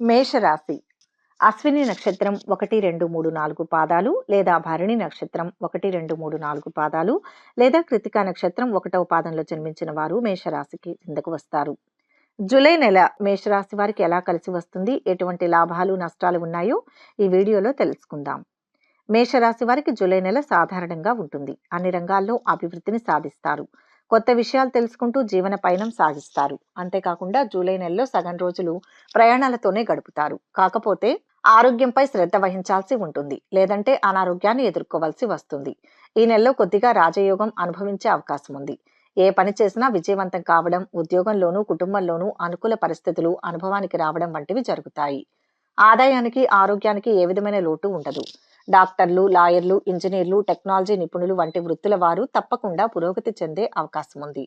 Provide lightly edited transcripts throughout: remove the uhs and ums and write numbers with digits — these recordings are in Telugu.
మేషరాశి. అశ్విని నక్షత్రం 1, 2, 3, 4 పాదాలు లేదా భరణి నక్షత్రం 1, 2, 3, 4 పాదాలు లేదా కృతికా నక్షత్రం 1వ పాదంలో జన్మించిన వారు మేషరాశికి కిందకు వస్తారు. జూలై నెల మేషరాశి వారికి ఎలా కలిసి వస్తుంది, ఎటువంటి లాభాలు నష్టాలు ఉన్నాయో ఈ వీడియోలో తెలుసుకుందాం. మేషరాశి వారికి జూలై నెల సాధారణంగా ఉంటుంది. అన్ని రంగాల్లో అభివృద్ధిని సాధిస్తారు. కొత్త విషయాలు తెలుసుకుంటూ జీవన పయనం సాగిస్తారు. అంతేకాకుండా జూలై నెలలో సగం రోజులు ప్రయాణాలతోనే గడుపుతారు. కాకపోతే ఆరోగ్యంపై శ్రద్ధ వహించాల్సి ఉంటుంది, లేదంటే అనారోగ్యాన్ని ఎదుర్కోవాల్సి వస్తుంది. ఈ నెలలో కొద్దిగా రాజయోగం అనుభవించే అవకాశం ఉంది. ఏ పని చేసినా విజయవంతం కావడం, ఉద్యోగంలోనూ కుటుంబంలోనూ అనుకూల పరిస్థితులు అనుభవానికి రావడం వంటివి జరుగుతాయి. ఆదాయానికి ఆరోగ్యానికి ఏ విధమైన లోటు ఉండదు. డాక్టర్లు, లాయర్లు, ఇంజనీర్లు, టెక్నాలజీ నిపుణులు వంటి వృత్తుల వారు తప్పకుండా పురోగతి చెందే అవకాశం ఉంది.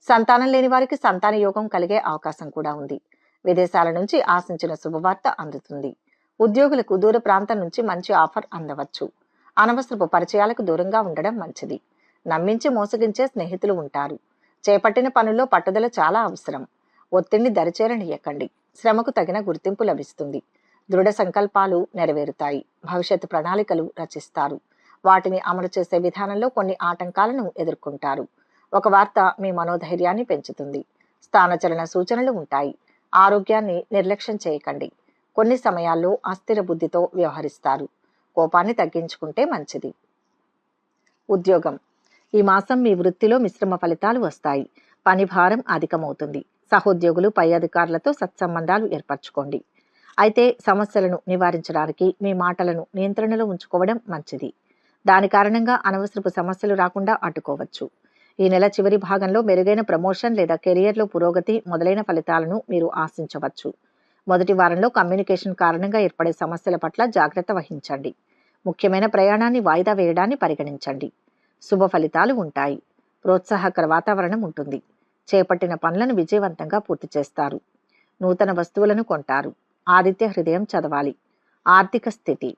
సంతానం లేని వారికి సంతాన యోగం కలిగే అవకాశం కూడా ఉంది. విదేశాల నుంచి ఆశించిన శుభవార్త అందుతుంది. ఉద్యోగులకు దూర ప్రాంతం నుంచి మంచి ఆఫర్ అందవచ్చు. అనవసరపు పరిచయాలకు దూరంగా ఉండడం మంచిది. నమ్మించి మోసగించే స్నేహితులు ఉంటారు. చేపట్టిన పనుల్లో పట్టుదల చాలా అవసరం. ఒత్తిడిని దరిచేరనియకండి. శ్రమకు తగిన గుర్తింపు లభిస్తుంది. దృఢ సంకల్పాలు నెరవేరుతాయి. భవిష్యత్తు ప్రణాళికలు రచిస్తారు. వాటిని అమలు చేసే విధానంలో కొన్ని ఆటంకాలను ఎదుర్కొంటారు. ఒక వార్త మీ మనోధైర్యాన్ని పెంచుతుంది. స్థానచలన సూచనలు ఉంటాయి. ఆరోగ్యాన్ని నిర్లక్ష్యం చేయకండి. కొన్ని సమయాల్లో అస్థిర బుద్ధితో వ్యవహరిస్తారు. కోపాన్ని తగ్గించుకుంటే మంచిది. ఉద్యోగం. ఈ మాసం మీ వృత్తిలో మిశ్రమ ఫలితాలు వస్తాయి. పని భారం అధికమవుతుంది. సహోద్యోగులు, పై అధికారులతో సత్సంబంధాలు ఏర్పరచుకోండి. అయితే సమస్యలను నివారించడానికి మీ మాటలను నియంత్రణలో ఉంచుకోవడం మంచిది. దాని కారణంగా అనవసరపు సమస్యలు రాకుండా అడ్డుకోవచ్చు. ఈ నెల చివరి భాగంలో మెరుగైన ప్రమోషన్ లేదా కెరియర్లో పురోగతి మొదలైన ఫలితాలను మీరు ఆశించవచ్చు. మొదటి వారంలో కమ్యూనికేషన్ కారణంగా ఏర్పడే సమస్యల పట్ల జాగ్రత్త వహించండి. ముఖ్యమైన ప్రయాణాన్ని వాయిదా వేయడాన్ని పరిగణించండి. శుభ ఫలితాలు ఉంటాయి. ప్రోత్సాహకర వాతావరణం ఉంటుంది. చేపట్టిన పనులను విజయవంతంగా పూర్తి చేస్తారు. నూతన వస్తువులను కొంటారు. ఆదిత్య హృదయం చదవాలి. ఆర్థిక స్థితి.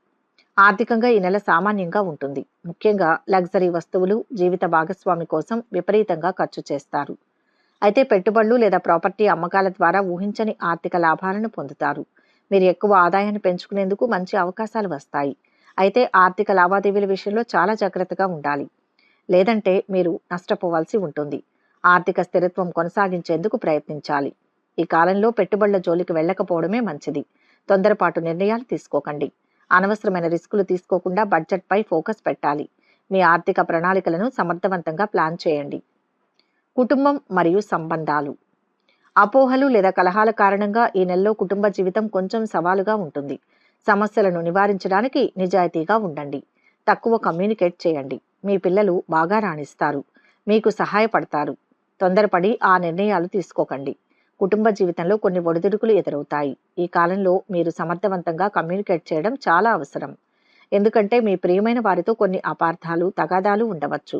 ఆర్థికంగా ఈ నెల సామాన్యంగా ఉంటుంది. ముఖ్యంగా లగ్జరీ వస్తువులు, జీవిత భాగస్వామి కోసం విపరీతంగా ఖర్చు చేస్తారు. అయితే పెట్టుబడులు లేదా ప్రాపర్టీ అమ్మకాల ద్వారా ఊహించని ఆర్థిక లాభాలను పొందుతారు. మీరు ఎక్కువ ఆదాయాన్ని పెంచుకునేందుకు మంచి అవకాశాలు వస్తాయి. అయితే ఆర్థిక లావాదేవీల విషయంలో చాలా జాగ్రత్తగా ఉండాలి, లేదంటే మీరు నష్టపోవాల్సి ఉంటుంది. ఆర్థిక స్థిరత్వం కొనసాగించేందుకు ప్రయత్నించాలి. ఈ కాలంలో పెట్టుబడుల జోలికి వెళ్ళకపోవడమే మంచిది. తొందరపాటు నిర్ణయాలు తీసుకోకండి. అనవసరమైన రిస్కులు తీసుకోకుండా బడ్జెట్పై ఫోకస్ పెట్టాలి. మీ ఆర్థిక ప్రణాళికలను సమర్థవంతంగా ప్లాన్ చేయండి. కుటుంబం మరియు సంబంధాలు. అపోహలు లేదా కలహాల కారణంగా ఈ నెలలో కుటుంబ జీవితం కొంచెం సవాలుగా ఉంటుంది. సమస్యలను నివారించడానికి నిజాయితీగా ఉండండి. తక్కువ కమ్యూనికేట్ చేయండి. మీ పిల్లలు బాగా రాణిస్తారు. మీకు సహాయపడతారు. తొందరపడి ఆ నిర్ణయాలు తీసుకోకండి. కుటుంబ జీవితంలో కొన్ని ఒడిదుడుకులు ఎదురవుతాయి. ఈ కాలంలో మీరు సమర్థవంతంగా కమ్యూనికేట్ చేయడం చాలా అవసరం. ఎందుకంటే మీ ప్రియమైన వారితో కొన్ని అపార్థాలు, తగాదాలు ఉండవచ్చు.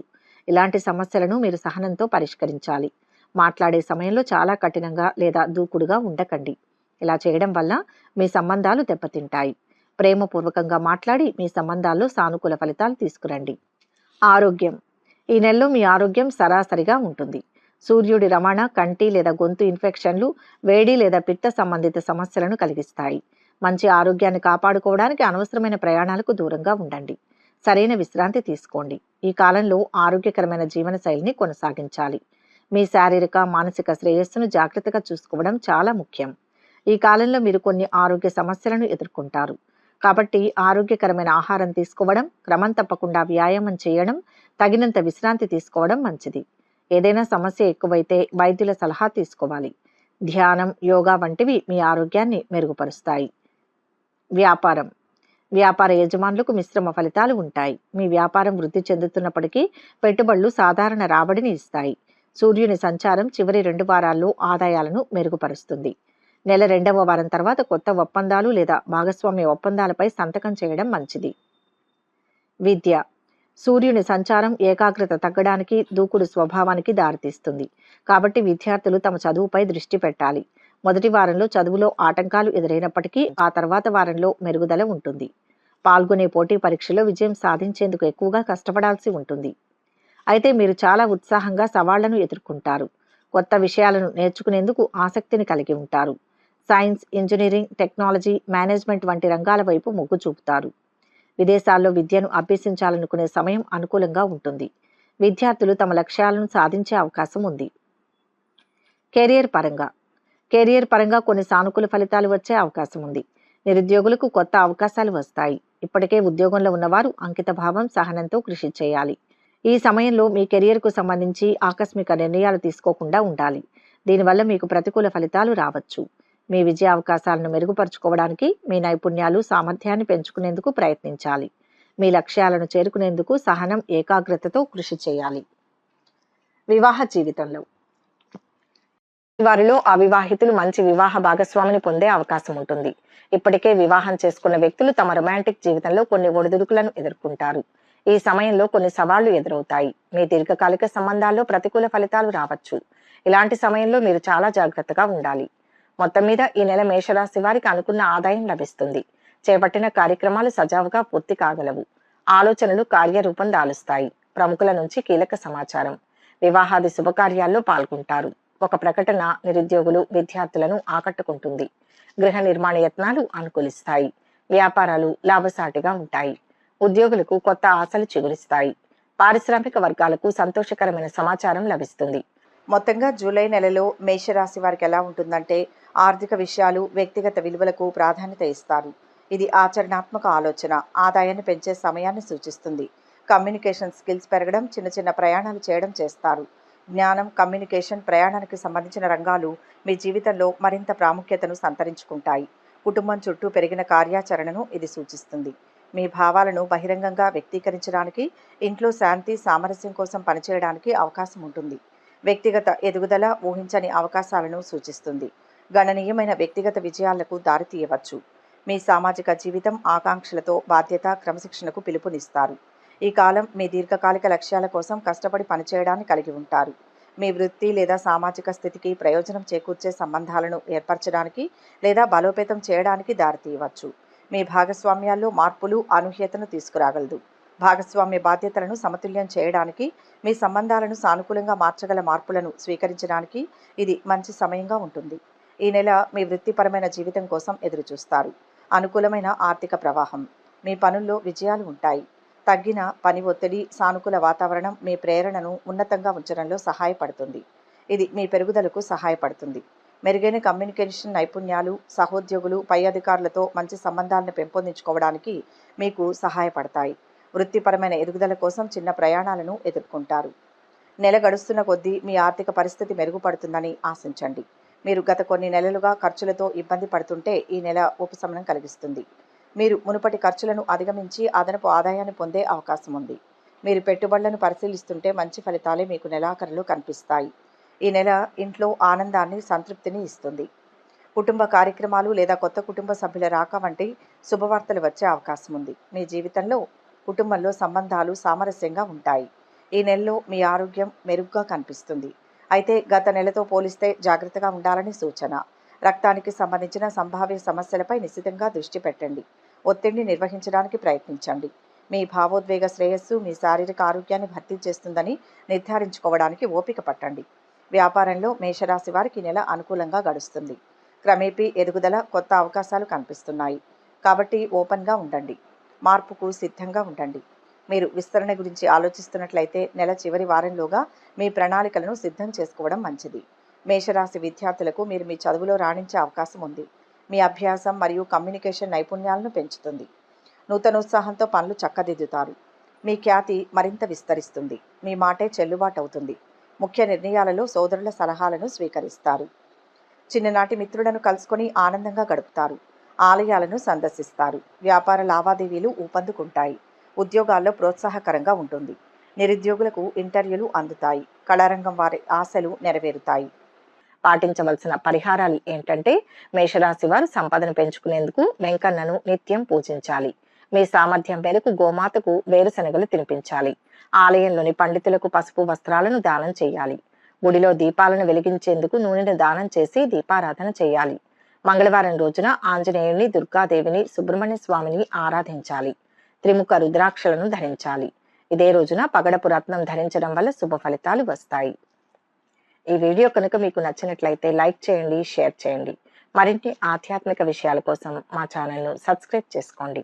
ఇలాంటి సమస్యలను మీరు సహనంతో పరిష్కరించాలి. మాట్లాడే సమయంలో చాలా కఠినంగా లేదా దూకుడుగా ఉండకండి. ఇలా చేయడం వల్ల మీ సంబంధాలు దెబ్బతింటాయి. ప్రేమపూర్వకంగా మాట్లాడి మీ సంబంధాల్లో సానుకూల ఫలితాలు తీసుకురండి. ఆరోగ్యం. ఈ నెలలో మీ ఆరోగ్యం సరాసరిగా ఉంటుంది. సూర్యుడి రవాణా కంటి లేదా గొంతు ఇన్ఫెక్షన్లు, వేడి లేదా పిత్త సంబంధిత సమస్యలను కలిగిస్తాయి. మంచి ఆరోగ్యాన్ని కాపాడుకోవడానికి అనవసరమైన ప్రయాణాలకు దూరంగా ఉండండి. సరైన విశ్రాంతి తీసుకోండి. ఈ కాలంలో ఆరోగ్యకరమైన జీవన శైలిని కొనసాగించాలి. మీ శారీరక, మానసిక శ్రేయస్సును జాగ్రత్తగా చూసుకోవడం చాలా ముఖ్యం. ఈ కాలంలో మీరు కొన్ని ఆరోగ్య సమస్యలను ఎదుర్కొంటారు. కాబట్టి ఆరోగ్యకరమైన ఆహారం తీసుకోవడం, క్రమం తప్పకుండా వ్యాయామం చేయడం, తగినంత విశ్రాంతి తీసుకోవడం మంచిది. ఏదైనా సమస్య ఎక్కువైతే వైద్యుల సలహా తీసుకోవాలి. ధ్యానం, యోగా వంటివి మీ ఆరోగ్యాన్ని మెరుగుపరుస్తాయి. వ్యాపారం. వ్యాపార యజమానులకు మిశ్రమ ఫలితాలు ఉంటాయి. మీ వ్యాపారం వృద్ధి చెందుతున్నప్పటికీ పెట్టుబడులు సాధారణ రాబడిని ఇస్తాయి. సూర్యుని సంచారం చివరి 2 వారాల్లో ఆదాయాలను మెరుగుపరుస్తుంది. నెల 2వ వారం తర్వాత కొత్త ఒప్పందాలు లేదా భాగస్వామ్య ఒప్పందాలపై సంతకం చేయడం మంచిది. విద్య. సూర్యుని సంచారం ఏకాగ్రత తగ్గడానికి, దూకుడు స్వభావానికి దారితీస్తుంది. కాబట్టి విద్యార్థులు తమ చదువుపై దృష్టి పెట్టాలి. మొదటి వారంలో చదువులో ఆటంకాలు ఎదురైనప్పటికీ ఆ తర్వాత వారంలో మెరుగుదల ఉంటుంది. పాల్గొనే పోటీ పరీక్షలో విజయం సాధించేందుకు ఎక్కువగా కష్టపడాల్సి ఉంటుంది. అయితే మీరు చాలా ఉత్సాహంగా సవాళ్లను ఎదుర్కొంటారు. కొత్త విషయాలను నేర్చుకునేందుకు ఆసక్తిని కలిగి ఉంటారు. సైన్స్, ఇంజనీరింగ్, టెక్నాలజీ, మేనేజ్మెంట్ వంటి రంగాల వైపు మొగ్గు చూపుతారు. విదేశాల్లో విద్యను అభ్యసించాలనుకునే సమయం అనుకూలంగా ఉంటుంది. విద్యార్థులు తమ లక్ష్యాలను సాధించే అవకాశం ఉంది. కెరియర్ పరంగా కొన్ని సానుకూల ఫలితాలు వచ్చే అవకాశం ఉంది. నిరుద్యోగులకు కొత్త అవకాశాలు వస్తాయి. ఇప్పటికే ఉద్యోగంలో ఉన్నవారు అంకితభావం, సహనంతో కృషి చేయాలి. ఈ సమయంలో మీ కెరియర్కు సంబంధించి ఆకస్మిక నిర్ణయాలు తీసుకోకుండా ఉండాలి. దీనివల్ల మీకు ప్రతికూల ఫలితాలు రావచ్చు. మీ విజయ అవకాశాలను మెరుగుపరుచుకోవడానికి మీ నైపుణ్యాలు, సామర్థ్యాన్ని పెంచుకునేందుకు ప్రయత్నించాలి. మీ లక్ష్యాలను చేరుకునేందుకు సహనం, ఏకాగ్రతతో కృషి చేయాలి. వివాహ జీవితంలో వారిలో అవివాహితులు మంచి వివాహ భాగస్వామిని పొందే అవకాశం ఉంటుంది. ఇప్పటికే వివాహం చేసుకున్న వ్యక్తులు తమ రొమాంటిక్ జీవితంలో కొన్ని ఒడిదుడుకులను ఎదుర్కొంటారు. ఈ సమయంలో కొన్ని సవాళ్లు ఎదురవుతాయి. మీ దీర్ఘకాలిక సంబంధాల్లో ప్రతికూల ఫలితాలు రావచ్చు. ఇలాంటి సమయంలో మీరు చాలా జాగ్రత్తగా ఉండాలి. మొత్తం మీద ఈ నెల మేషరాశి వారికి అనుకున్న ఆదాయం లభిస్తుంది. చేపట్టిన కార్యక్రమాలు సజావుగా పూర్తి కాగలవు. ఆలోచనలు కార్యరూపం దాలుస్తాయి. ప్రముఖుల నుంచి కీలక సమాచారం. వివాహాది శుభకార్యాల్లో పాల్గొంటారు. ఒక ప్రకటన నిరుద్యోగులు, విద్యార్థులను ఆకట్టుకుంటుంది. గృహ నిర్మాణ యత్నాలు అనుకూలిస్తాయి. వ్యాపారాలు లాభసాటిగా ఉంటాయి. ఉద్యోగులకు కొత్త ఆశలు చిగురిస్తాయి. పారిశ్రామిక వర్గాలకు సంతోషకరమైన సమాచారం లభిస్తుంది. మొత్తంగా జూలై నెలలో మేషరాశి వారికి ఎలా ఉంటుందంటే, ఆర్థిక విషయాలు, వ్యక్తిగత విలువలకు ప్రాధాన్యత ఇస్తారు. ఇది ఆచరణాత్మక ఆలోచన, ఆదాయాన్ని పెంచే సమయాన్ని సూచిస్తుంది. కమ్యూనికేషన్ స్కిల్స్ పెరగడం, చిన్న చిన్న ప్రయాణాలు చేయడం చేస్తారు. జ్ఞానం, కమ్యూనికేషన్, ప్రయాణానికి సంబంధించిన రంగాలు మీ జీవితంలో మరింత ప్రాముఖ్యతను సంతరించుకుంటాయి. కుటుంబం చుట్టూ పెరిగిన కార్యాచరణను ఇది సూచిస్తుంది. మీ భావాలను బహిరంగంగా వ్యక్తీకరించడానికి, ఇంట్లో శాంతి, సామరస్యం కోసం పనిచేయడానికి అవకాశం ఉంటుంది. వ్యక్తిగత ఎదుగుదల ఊహించని అవకాశాలను సూచిస్తుంది. గణనీయమైన వ్యక్తిగత విజయాలకు దారితీయవచ్చు. మీ సామాజిక జీవితం ఆకాంక్షలతో బాధ్యత, క్రమశిక్షణకు పిలుపునిస్తారు. ఈ కాలం మీ దీర్ఘకాలిక లక్ష్యాల కోసం కష్టపడి పనిచేయడాన్ని కలిగి ఉంటారు. మీ వృత్తి లేదా సామాజిక స్థితికి ప్రయోజనం చేకూర్చే సంబంధాలను ఏర్పరచడానికి లేదా బలోపేతం చేయడానికి దారితీయవచ్చు. మీ భాగస్వామ్యాల్లో మార్పులు అనూహ్యతను తీసుకురాగలదు. భాగస్వామ్య బాధ్యతలను సమతుల్యం చేయడానికి, మీ సంబంధాలను సానుకూలంగా మార్చగల మార్పులను స్వీకరించడానికి ఇది మంచి సమయంగా ఉంటుంది. ఈ నెల మీ వృత్తిపరమైన జీవితం కోసం ఎదురుచూస్తారు. అనుకూలమైన ఆర్థిక ప్రవాహం. మీ పనుల్లో విజయాలు ఉంటాయి. తగ్గిన పని ఒత్తిడి, సానుకూల వాతావరణం మీ ప్రేరణను ఉన్నతంగా ఉంచడంలో సహాయపడుతుంది. ఇది మీ పెరుగుదలకు సహాయపడుతుంది. మెరుగైన కమ్యూనికేషన్ నైపుణ్యాలు, సహోద్యోగులు, పై అధికారులతో మంచి సంబంధాలను పెంపొందించుకోవడానికి మీకు సహాయపడతాయి. వృత్తిపరమైన ఎదుగుదల కోసం చిన్న ప్రయాణాలను ఎదుర్కొంటారు. నెల గడుస్తున్న కొద్దీ మీ ఆర్థిక పరిస్థితి మెరుగుపడుతుందని ఆశించండి. మీరు గత కొన్ని నెలలుగా ఖర్చులతో ఇబ్బంది పడుతుంటే ఈ నెల ఉపశమనం కలిగిస్తుంది. మీరు మునుపటి ఖర్చులను అధిగమించి అదనపు ఆదాయాన్ని పొందే అవకాశం ఉంది. మీరు పెట్టుబడులను పరిశీలిస్తుంటే మంచి ఫలితాలే మీకు నెలాఖరులో కనిపిస్తాయి. ఈ నెల ఇంట్లో ఆనందాన్ని, సంతృప్తిని ఇస్తుంది. కుటుంబ కార్యక్రమాలు లేదా కొత్త కుటుంబ సభ్యుల రాక వంటి శుభవార్తలు వచ్చే అవకాశం ఉంది. మీ జీవితంలో, కుటుంబంలో సంబంధాలు సామరస్యంగా ఉంటాయి. ఈ నెలలో మీ ఆరోగ్యం మెరుగ్గా కనిపిస్తుంది. అయితే గత నెలతో పోలిస్తే జాగ్రత్తగా ఉండాలని సూచన. రక్తానికి సంబంధించిన సంభావ్య సమస్యలపై నిశితంగా దృష్టి పెట్టండి. ఒత్తిడిని నిర్వహించడానికి ప్రయత్నించండి. మీ భావోద్వేగ శ్రేయస్సు మీ శారీరక ఆరోగ్యాన్ని భర్తీ చేస్తుందని నిర్ధారించుకోవడానికి ఓపిక పట్టండి. వ్యాపారంలో మేషరాశి వారికి నెల అనుకూలంగా గడుస్తుంది. క్రమేపీ ఎదుగుదల, కొత్త అవకాశాలు కనిపిస్తున్నాయి. కాబట్టి ఓపెన్గా ఉండండి. మార్పుకు సిద్ధంగా ఉండండి. మీరు విస్తరణ గురించి ఆలోచిస్తున్నట్లయితే నెల చివరి వారంలోగా మీ ప్రణాళికలను సిద్ధం చేసుకోవడం మంచిది. మేషరాశి విద్యార్థులకు మీరు మీ చదువులో రాణించే అవకాశం ఉంది. మీ అభ్యాసం మరియు కమ్యూనికేషన్ నైపుణ్యాలను పెంచుతుంది. నూతనోత్సాహంతో పనులు చక్కదిద్దుతారు. మీ ఖ్యాతి మరింత విస్తరిస్తుంది. మీ మాటే చెల్లుబాటు అవుతుంది. ముఖ్య నిర్ణయాలలో సోదరుల సలహాలను స్వీకరిస్తారు. చిన్ననాటి మిత్రులను కలుసుకొని ఆనందంగా గడుపుతారు. ఆలయాలను సందర్శిస్తారు. వ్యాపార లావాదేవీలు ఊపందుకుంటాయి. ఉద్యోగాల్లో ప్రోత్సాహకరంగా ఉంటుంది. నిరుద్యోగులకు ఇంటర్వ్యూలు అందుతాయి. కళారంగం వారి ఆశలు నెరవేరుతాయి. పాటించవలసిన పరిహారాలు ఏంటంటే, మేషరాశి వారు సంపదను పెంచుకునేందుకు వెంకన్నను నిత్యం పూజించాలి. మీ సామర్థ్యం మేరకు గోమాతకు వేరుశనగలు తినిపించాలి. ఆలయంలోని పండితులకు పసుపు వస్త్రాలను దానం చేయాలి. గుడిలో దీపాలను వెలిగించేందుకు నూనెను దానం చేసి దీపారాధన చేయాలి. మంగళవారం రోజున ఆంజనేయుని, దుర్గాదేవిని, సుబ్రహ్మణ్య స్వామిని ఆరాధించాలి. త్రిముఖ రుద్రాక్షలను ధరించాలి. ఇదే రోజున పగడపు రత్నం ధరించడం వల్ల శుభ ఫలితాలు వస్తాయి. ఈ వీడియో కనుక మీకు నచ్చినట్లయితే లైక్ చేయండి, షేర్ చేయండి. మరిన్ని ఆధ్యాత్మిక విషయాల కోసం మా ఛానల్ను సబ్స్క్రైబ్ చేసుకోండి.